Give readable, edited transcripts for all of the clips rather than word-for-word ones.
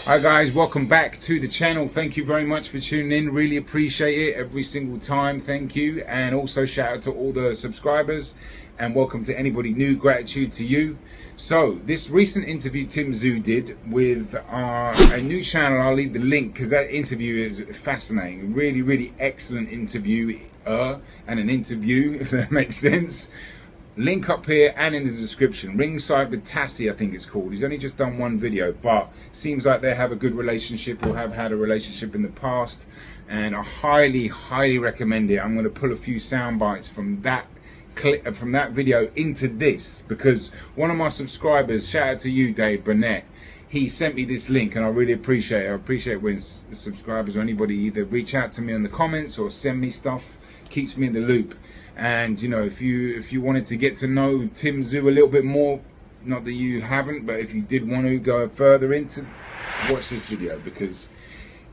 Hi guys, welcome back to the channel. Thank you very much for tuning in. Really appreciate it every single time. Thank you. And also shout out to all the subscribers and welcome to anybody new. Gratitude to you. So this recent interview Tszyu did with a new channel, I'll leave the link because that interview is fascinating. Really excellent interview and an interview, if that makes sense. Link up here and in the description. Ringside with Tassie, I think it's called. He's only just done one video, but seems like they have a good relationship or have had a relationship in the past, and I highly recommend it. I'm going to pull a few sound bites from that clip, from that video into this, because one of my subscribers, shout out to you Dave Burnett, he sent me this link and I really appreciate it. I appreciate when subscribers or anybody either reach out to me in the comments or send me stuff. Keeps me in the loop. And you know, if you wanted to get to know Tszyu a little bit more, not that you haven't, but if you did want to go further into, watch this video, because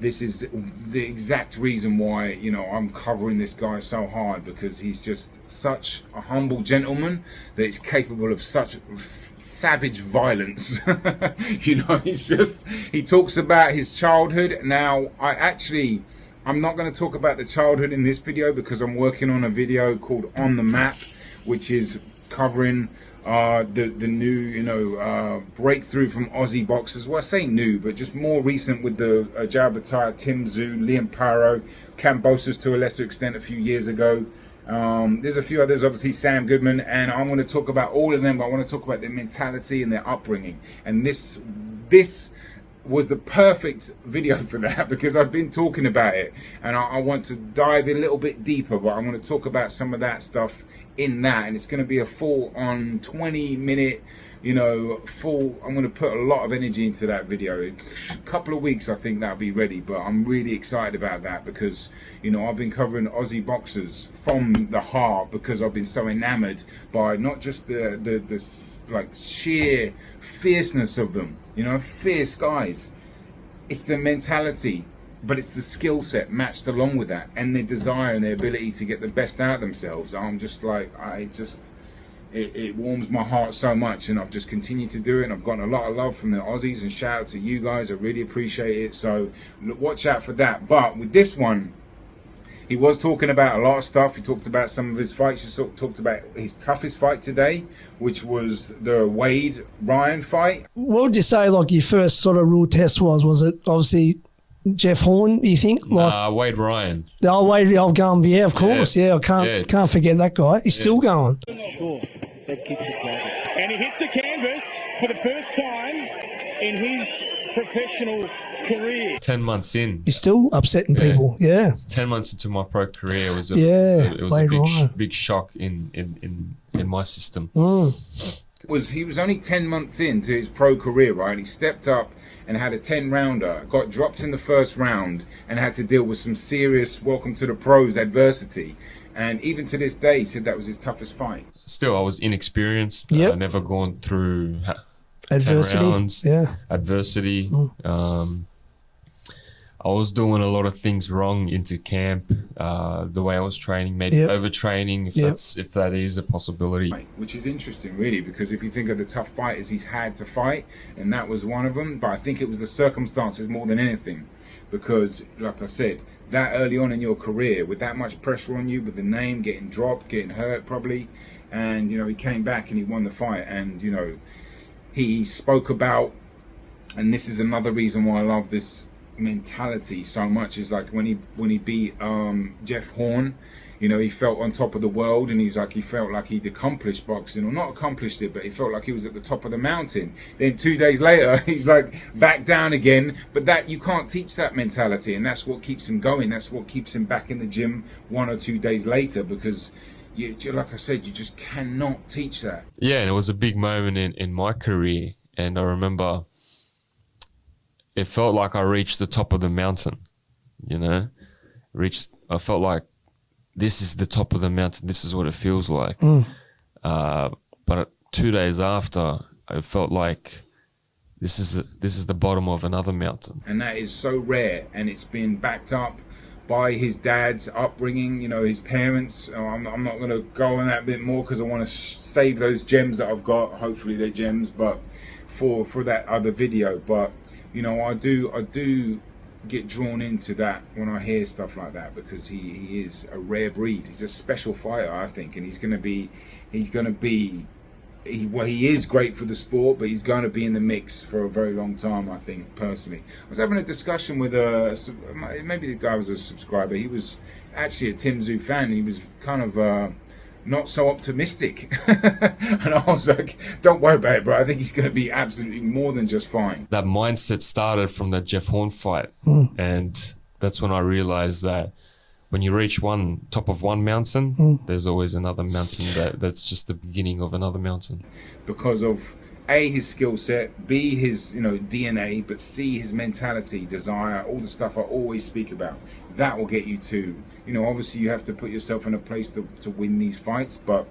this is the exact reason why, you know, I'm covering this guy so hard, because he's just such a humble gentleman that is capable of such savage violence. You know, he talks about his childhood. Now I'm not going to talk about the childhood in this video because I'm working on a video called On the Map, which is covering the new, you know, breakthrough from Aussie boxers. Well, I say new, but just more recent with the GLADIATOR, Tszyu, Liam Paro, Cambosos to a lesser extent a few years ago. There's a few others, obviously Sam Goodman, and I'm going to talk about all of them, but I want to talk about their mentality and their upbringing. And this was the perfect video for that, because I've been talking about it and I want to dive in a little bit deeper, but I'm going to talk about some of that stuff in that, and it's going to be a full on 20-minute, you know, I'm going to put a lot of energy into that video. A couple of weeks I think that'll be ready, but I'm really excited about that because, you know, I've been covering Aussie boxers from the heart because I've been so enamored by not just the like sheer fierceness of them, you know, fierce guys. It's the mentality, but it's the skill set matched along with that, and their desire and their ability to get the best out of themselves. I'm just like, it warms my heart so much, and I've just continued to do it, and I've gotten a lot of love from the Aussies, and shout out to you guys. I really appreciate it, so watch out for that. But with this one, he was talking about a lot of stuff. He talked about some of his fights. He talked about his toughest fight today, which was the Wade-Ryan fight. What would you say, like, your first sort of real test was? Was it obviously Jeff Horn, you think? Like, Wade Ryan. Oh, Wade, I'll go and yeah, of course. Yeah, I can't forget that guy. He's still going. Sure, that keeps it going. And he hits the canvas for the first time in his professional career. 10 months in. He's still upsetting people. Yeah. It's 10 months into my pro career. It was a big shock in my system. He was only 10 months into his pro career, right? He stepped up and had a 10-rounder, got dropped in the first round, and had to deal with some serious welcome to the pros adversity. And even to this day, he said that was his toughest fight. Still, I was inexperienced. Yep. Never gone through adversity. 10 rounds. Yeah. Adversity. I was doing a lot of things wrong into camp, the way I was training, maybe overtraining, if that is a possibility. Which is interesting, really, because if you think of the tough fighters he's had to fight, and that was one of them, but I think it was the circumstances more than anything, because, like I said, that early on in your career, with that much pressure on you, with the name getting dropped, getting hurt probably, and, you know, he came back and he won the fight, and, you know, he spoke about, and this is another reason why I love this mentality so much, is like when he beat Jeff Horn, you know, he felt on top of the world, and he's like, he felt like he'd accomplished boxing, or not accomplished it, but he felt like he was at the top of the mountain. Then 2 days later he's like back down again. But that, you can't teach that mentality, and that's what keeps him going. That's what keeps him back in the gym 1 or 2 days later, because like I said, you just cannot teach that. Yeah, and it was a big moment in my career, and I remember it felt like I reached the top of the mountain, you know, I felt like this is the top of the mountain. This is what it feels like. But 2 days after, I felt like this is the bottom of another mountain. And that is so rare, and it's been backed up by his dad's upbringing, you know, his parents. I'm not going to go on that a bit more because I want to save those gems that I've got. Hopefully they're gems, but for that other video. But you know, I do get drawn into that when I hear stuff like that, because he is a rare breed. He's a special fighter, I think, and he is great for the sport, but he's going to be in the mix for a very long time, I think, personally. I was having a discussion with maybe the guy was a subscriber. He was actually a Tszyu fan. He was kind of not so optimistic. And I was like, don't worry about it, bro. I think he's going to be absolutely more than just fine. That mindset started from the Jeff Horn fight. And that's when I realized that when you reach top of one mountain, there's always another mountain that's just the beginning of another mountain. Because of A, his skill set, B, his DNA, but C, his mentality, desire, all the stuff I always speak about. That will get you to, obviously you have to put yourself in a place to win these fights, but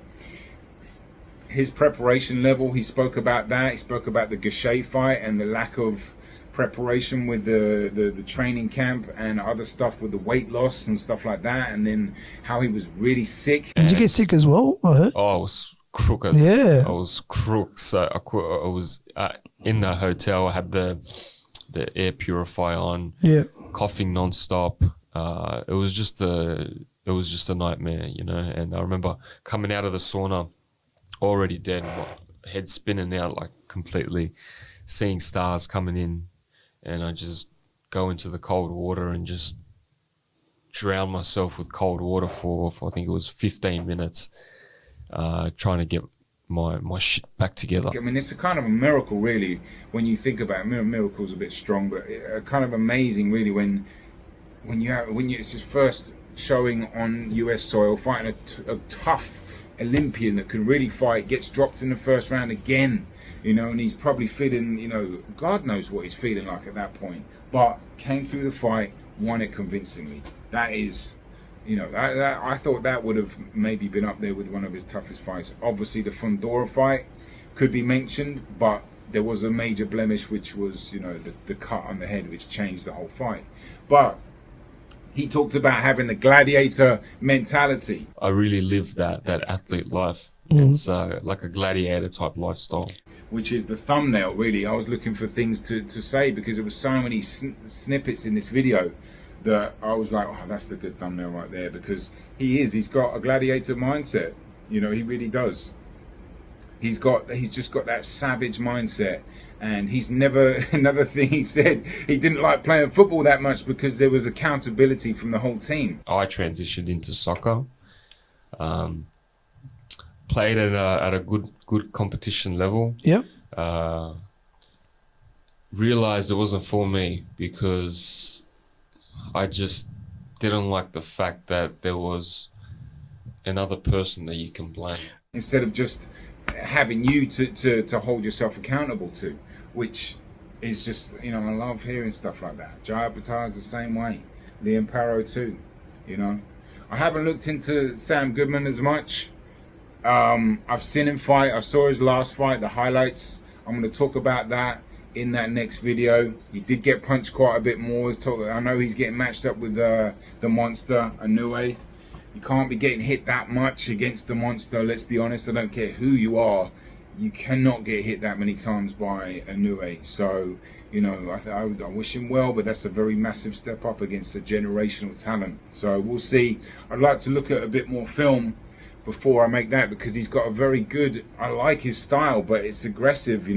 his preparation level, he spoke about that. He spoke about the Gachet fight and the lack of preparation with the training camp and other stuff with the weight loss and stuff like that, and then how he was really sick. Did you get sick as well? I heard. Oh, I was crook. Yeah. I was crook. So I was in the hotel. I had the air purifier on. Yeah. Coughing nonstop. It was just a nightmare, And I remember coming out of the sauna, already dead, head spinning out like completely, seeing stars coming in. And I just go into the cold water and just drown myself with cold water for I think it was 15 minutes, trying to get my shit back together. I mean, it's a kind of a miracle, really, when you think about it. Miracle's a bit strong, but kind of amazing, really, when it's his first showing on US soil, fighting a tough Olympian that can really fight, gets dropped in the first round again. And he's probably feeling, God knows what he's feeling like at that point. But came through the fight, won it convincingly. That is, I thought that would have maybe been up there with one of his toughest fights. Obviously, the Fundora fight could be mentioned, but there was a major blemish, which was, the cut on the head, which changed the whole fight. But he talked about having the gladiator mentality. I really lived that athlete life. It's like a gladiator type lifestyle. Which is the thumbnail, really. I was looking for things to say, because there were so many snippets in this video that I was like, oh, that's the good thumbnail right there, because he's got a gladiator mindset. He really does. He's just got that savage mindset. And he's never, another thing he said, he didn't like playing football that much because there was accountability from the whole team. I transitioned into soccer. Played at a good competition level. Yep. Realized it wasn't for me because I just didn't like the fact that there was another person that you can blame. Instead of just having you to hold yourself accountable to, which is just, I love hearing stuff like that. Jai Bataille is the same way. Liam Parrow too, I haven't looked into Sam Goodman as much. I've seen him fight. I saw his last fight, the highlights. I'm going to talk about that in that next video. He did get punched quite a bit more. I know he's getting matched up with the monster, Inoue. You can't be getting hit that much against the monster, let's be honest. I don't care who you are. You cannot get hit that many times by Inoue. So, I wish him well, but that's a very massive step up against a generational talent. So we'll see. I'd like to look at a bit more film before I make that, because he's got a very good, I like his style, but it's aggressive,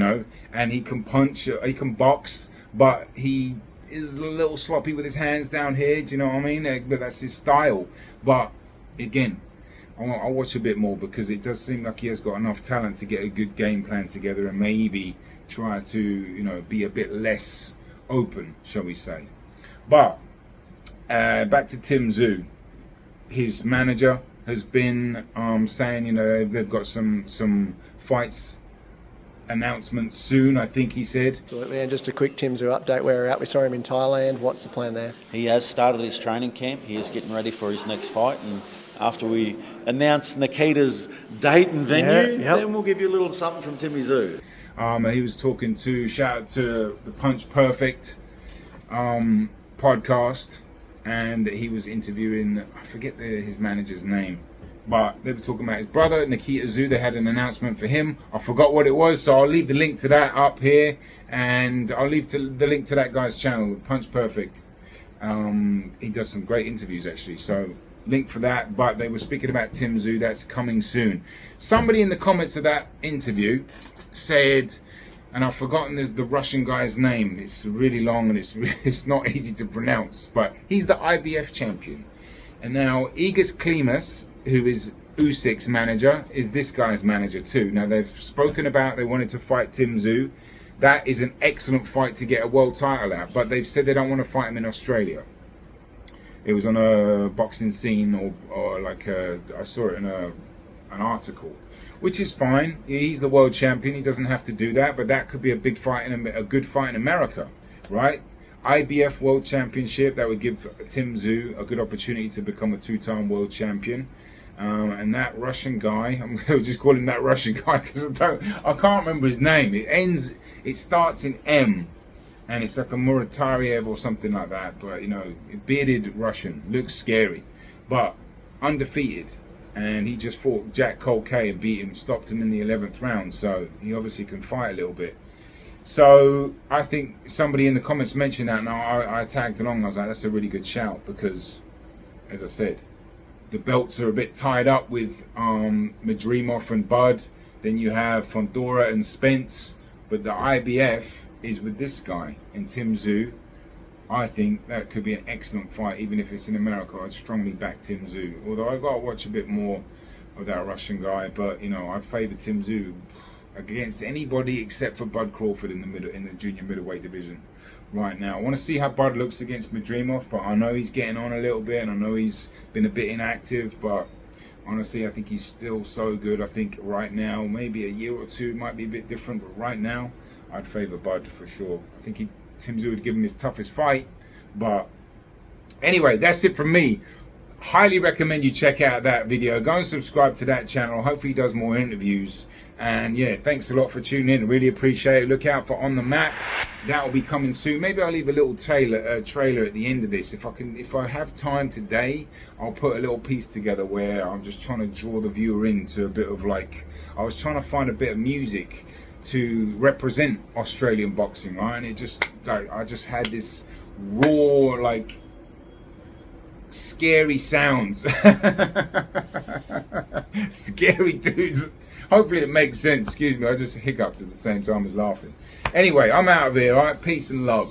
and he can punch, he can box, but he is a little sloppy with his hands down here, do you know what I mean? But that's his style. But again, I'll watch a bit more, because it does seem like he has got enough talent to get a good game plan together and maybe try to, be a bit less open, shall we say. But back to Tszyu. His manager has been saying, they've got some fights announcements soon, I think he said. Absolutely, and just a quick Tszyu update where we're at. We saw him in Thailand. What's the plan there? He has started his training camp. He is getting ready for his next fight, and after we announce Nikita's date and venue, then we'll give you a little something from Tszyu. He was talking shout out to the Punch Perfect podcast, and he was interviewing, I forget his manager's name, But they were talking about his brother, Nikita Tszyu. They had an announcement for him. I forgot what it was, so I'll leave the link to that up here. And I'll leave the link to that guy's channel, Punch Perfect. He does some great interviews, actually. So link for that. But they were speaking about Tim Tszyu. That's coming soon. Somebody in the comments of that interview said, and I've forgotten the Russian guy's name. It's really long and it's not easy to pronounce. But he's the IBF champion. And now Igor Klimas, who is Usyk's manager, is this guy's manager too. Now they've spoken about they wanted to fight Tim Tszyu. That is an excellent fight to get a world title at, but they've said they don't want to fight him in Australia. It was on a boxing scene or like I saw it in an article, which is fine. He's the world champion. He doesn't have to do that, but that could be a big fight and a good fight in America, right? IBF World Championship, that would give Tim Tszyu a good opportunity to become a 2-time world champion. And that Russian guy, I'm going to just call him that Russian guy because I can't remember his name. It starts in M, and it's like a Muratariev or something like that. But you know, bearded Russian, looks scary, but undefeated. And he just fought Jack Colkay and beat him, stopped him in the 11th round. So he obviously can fight a little bit. So I think somebody in the comments mentioned that, and I tagged along. I was like, that's a really good shout because, as I said, the belts are a bit tied up with Madrimov and Bud. Then you have Fondora and Spence, but the IBF is with this guy and Tim Tszyu. I think that could be an excellent fight, even if it's in America. I'd strongly back Tim Tszyu. Although I got to watch a bit more of that Russian guy, but you know, I'd favour Tim Tszyu against anybody except for Bud Crawford in the junior middleweight division right now. I want to see how Bud looks against Madrimov, but I know he's getting on a little bit, and I know he's been a bit inactive, but honestly, I think he's still so good. I think right now, maybe a year or two might be a bit different, but right now, I'd favour Bud for sure. I think Tim Tszyu would give him his toughest fight, but anyway, that's it from me. Highly recommend you check out that video. Go and subscribe to that channel. Hopefully he does more interviews. And yeah, thanks a lot for tuning in. Really appreciate it. Look out for On The Map. That will be coming soon. Maybe I'll leave a little trailer at the end of this. If I have time today, I'll put a little piece together where I'm just trying to draw the viewer into a bit of like, I was trying to find a bit of music to represent Australian boxing, right? And I just had this raw, like, scary sounds. Scary dudes. Hopefully it makes sense. Excuse me, I just hiccuped at the same time as laughing. Anyway, I'm out of here, alright? Peace and love.